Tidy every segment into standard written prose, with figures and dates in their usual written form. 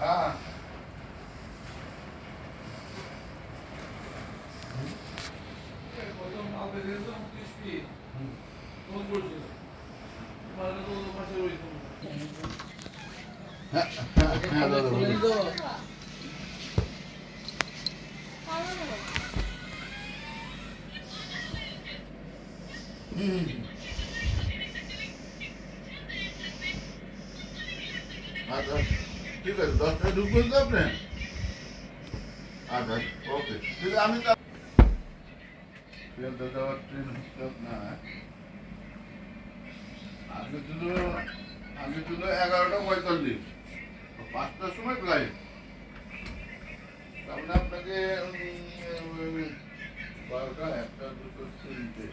हाँ अच्छा ठीक है 10টায় ঢুকবেন তো আপনি আচ্ছা ওকে ঠিক আছে আমি তো ট্রেন হুক না আগে ছিল 11:45 5টার সময় ফ্লাইট তাহলে আপনাকে 12টা 1টা 2টো 3টে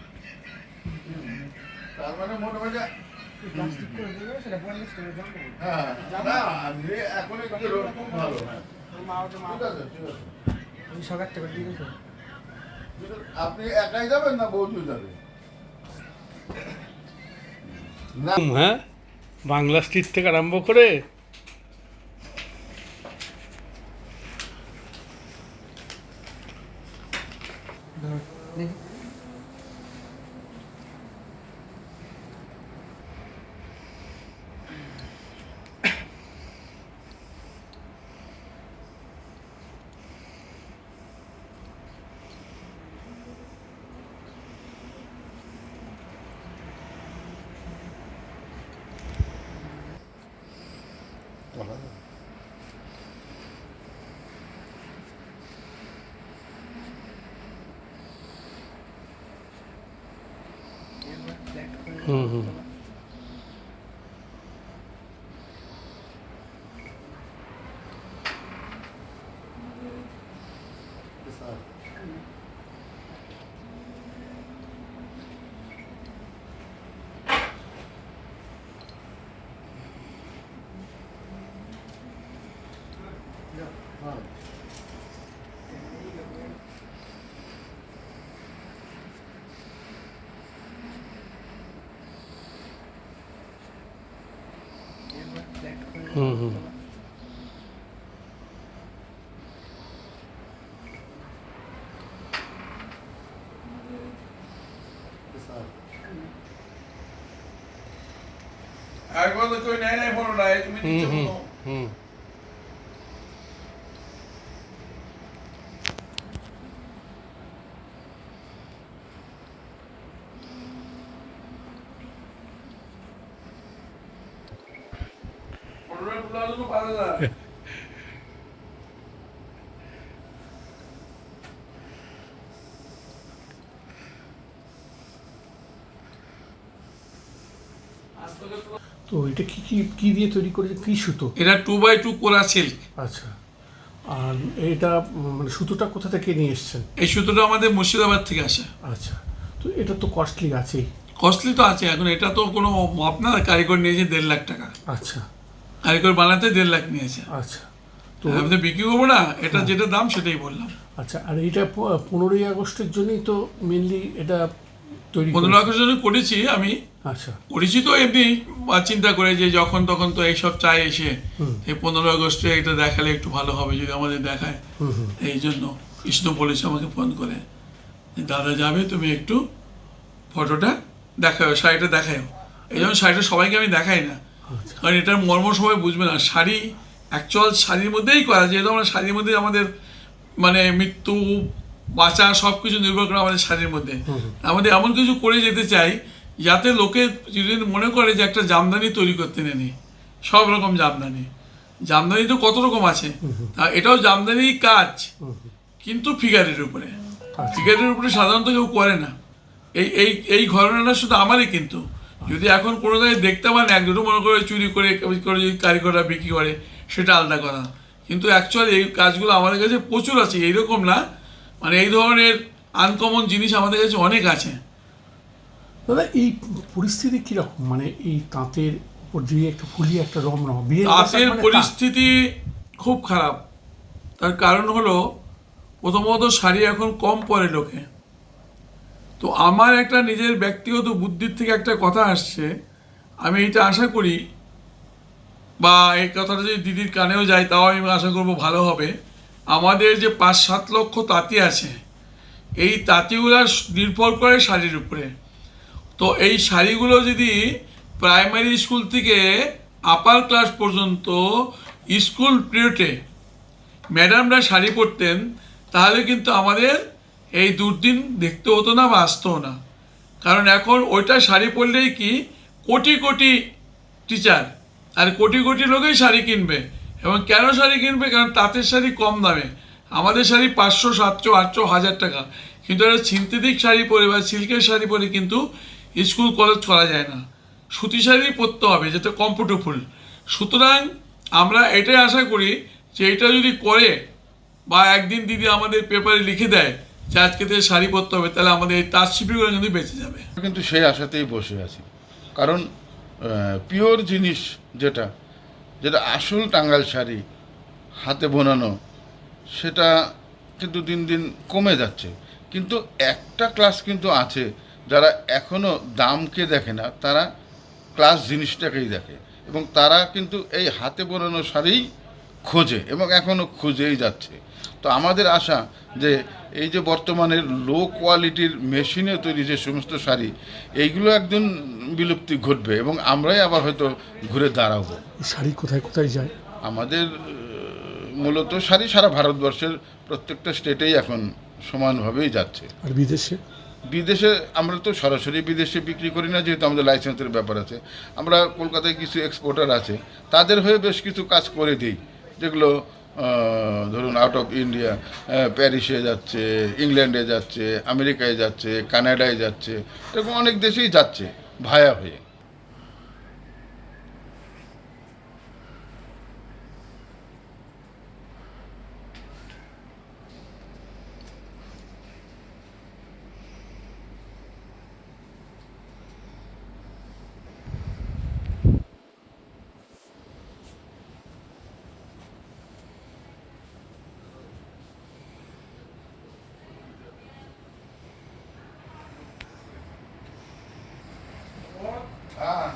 তার মানে মোটামুটি প্লাস্টিক করে দেবে সেটা 50 টাকা দাম করবে। হ্যাঁ না আপনি এখন একটু ভালো হ্যাঁ ঠিক আছে ঠিক আছে ওই 7 টাকা দিয়ে দিতে আপনি একাই যাবেন না বৌদি যাবে না হ্যাঁ, বাংলা স্ট্রিট থেকে আরম্ভ করে ধর দেখি হুম হুম হুম হুম একবার তো কেউ নেয় নাই ফোনটা তুমি হুম দিচ্ছ হুম কোনো হুম ফোনটা তোলা তো 5000 তো এটা কি কি কি দিয়ে তৈরি করেছে, কি সুতো? এটা 2x2 কোরা সিল্ক। আচ্ছা, আর এটা মানে সুতোটা কোথা থেকে নিয়ে এসেছেন? এই সুতোটা আমাদের মুর্শিদাবাদ থেকে আসে। আচ্ছা, তো এটা তো কস্টলি আছেই। কস্টলি তো আছে, এখন এটা তো কোনো আপনার কারিগর নিয়েছে 1.5 লাখ টাকা, আচ্ছা কারিগর বানাতে 1.5 লাখ নিয়েছে। আচ্ছা, তো আমি তো বিক্রি করবো না, এটা যেটা দাম সেটাই বললাম। আচ্ছা, আর এইটা 15ই আগস্টের জন্যই তো মেনলি এটা তৈরি 15 করেছে? লাখের জন্য করেছি আমি, আচ্ছা, করেছি তো এমনি চিন্তা করে যে যখন তখন তো এইসব চাই এসে হুম এই 15 আগস্টে এটা দেখালে একটু ভালো হবে যদি আমাদের দেখায়। হুম হুম এই জন্য কৃষ্ণ বলেছে আমাকে ফোন করে যে দাদা যাবে তুমি একটু ফটোটা দেখাও, শাড়িটা দেখাও। এই জন্য শাড়িটা সবাইকে আমি দেখাই না, আচ্ছা কারণ এটার মর্ম সবাই বুঝবে না। শাড়ি অ্যাকচুয়াল শাড়ির মধ্যেই করা, যেহেতু আমরা শাড়ির মধ্যেই আমাদের মানে মৃত্যু বাঁচা সব কিছু নির্ভর করে আমাদের শাড়ির মধ্যে। আমাদের এমন কিছু করে যেতে চাই যাতে লোকে যদি মনে করে যে একটা জামদানি তৈরি করতে নেই, সব রকম জামদানি, জামদানি তো কত রকম আছে, তা এটাও জামদানি কাজ, কিন্তু ফিগারের উপরে। ফিগারের উপরে সাধারণত কেউ করে না। এই এই এই ঘটনাটা শুধু আমারই, কিন্তু যদি এখন কোনো জায়গায় দেখতে পান এক দুটো মনে করে চুরি করে করে যদি কারিগররা বিক্রি করে সেটা আলাদা কথা, কিন্তু অ্যাকচুয়ালি এই কাজগুলো আমাদের কাছে প্রচুর আছে। এইরকম না, মানে এই ধরনের আনকমন জিনিস আমাদের কাছে অনেক আছে। দাদা, এই পরিস্থিতি কিরকম, মানে এই তাঁতের উপর দিয়ে একটা ফুলিয়ে একটা রমরমা বিয়ের তাঁতের মানে পরিস্থিতি খুব খারাপ। তার কারণ হলো, প্রথমত শাড়ি এখন কম পরে লোকে। তো আমার একটা নিজের ব্যক্তিগত বুদ্ধির থেকে একটা কথা আসছে, আমি এটা আশা করি বা এই কথাটা যদি দিদির কানেও যায় তাও আমি আশা করবো ভালো হবে। আমাদের যে 5-7 লক্ষ তাঁতি আছে, এই তাঁতিগুলো নির্ভর করে শাড়ির উপরে। তো এই শাড়িগুলো যদি প্রাইমারি স্কুল থেকে আপার ক্লাস পর্যন্ত স্কুল পিরিয়ডে ম্যাডামরা শাড়ি পরতেন, তাহলে কিন্তু আমাদের এই দুর্দিন দেখতে হতো না বা আসতো না। কারণ এখন ওইটা শাড়ি পরলেই কি কোটি কোটি টিচার আর কোটি কোটি লোকেই শাড়ি কিনবে। এবং কেন শাড়ি কিনবে? কারণ তাঁতের শাড়ি কম দামে, আমাদের শাড়ি 500, 700, 800, 1000 টাকা, কিন্তু একটা সিনথেটিক শাড়ি পরে বা সিল্কের শাড়ি পরে কিন্তু স্কুল কলেজ করা যায় না। সুতি শাড়ি পরতে হবে যেটা কমফোর্টেবল। সুতরাং আমরা এটাই আশা করি যে এটা যদি করে বা একদিন দিদি আমাদের পেপারে লিখে দেয় যে আজকে থেকে শাড়ি পরতে হবে, তাহলে আমাদের এই তাঁত শিল্পীগুলো কিন্তু বেঁচে যাবে। কিন্তু সেই আশাতেই বসে আছি, কারণ পিওর জিনিস যেটা যেটা আসল টাঙ্গাইল শাড়ি হাতে বোনানো, সেটা কিন্তু দিন দিন কমে যাচ্ছে। কিন্তু একটা ক্লাস কিন্তু আছে যারা এখনও দামকে দেখে না, তারা ক্লাস জিনিসটাকেই দেখে, এবং তারা কিন্তু এই হাতে বোনানো শাড়িই খোঁজে এবং এখনও খুঁজেই যাচ্ছে। তো আমাদের আশা যে এই যে বর্তমানের লো কোয়ালিটির মেশিনে তৈরি যে সমস্ত শাড়ি, এইগুলো একদিন বিলুপ্তি ঘটবে এবং আমরাই আবার হয়তো ঘুরে দাঁড়াবো। এই শাড়ি কোথায় কোথায় যায়? আমাদের মূলত শাড়ি সারা ভারতবর্ষের প্রত্যেকটা স্টেটেই এখন সমানভাবেই যাচ্ছে। আর বিদেশে? বিদেশে আমরা তো সরাসরি বিদেশে বিক্রি করি না, যেহেতু আমাদের লাইসেন্সের ব্যাপার আছে। আমরা কলকাতায় কিছু এক্সপোর্টার আছে, তাদের হয়ে বেশ কিছু কাজ করে দিই, যেগুলো ধরুন আউট অফ ইন্ডিয়া, প্যারিসে যাচ্ছে, ইংল্যান্ডে যাচ্ছে, আমেরিকায় যাচ্ছে, কানাডায় যাচ্ছে, এরকম অনেক দেশেই যাচ্ছে ভায়া হয়ে। হ্যাঁ,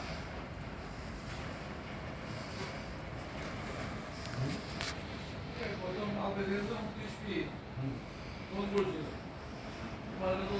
প্রথম আমাদের যেহেতু 29 ফিট, ফোন করেছিল। তোমার তো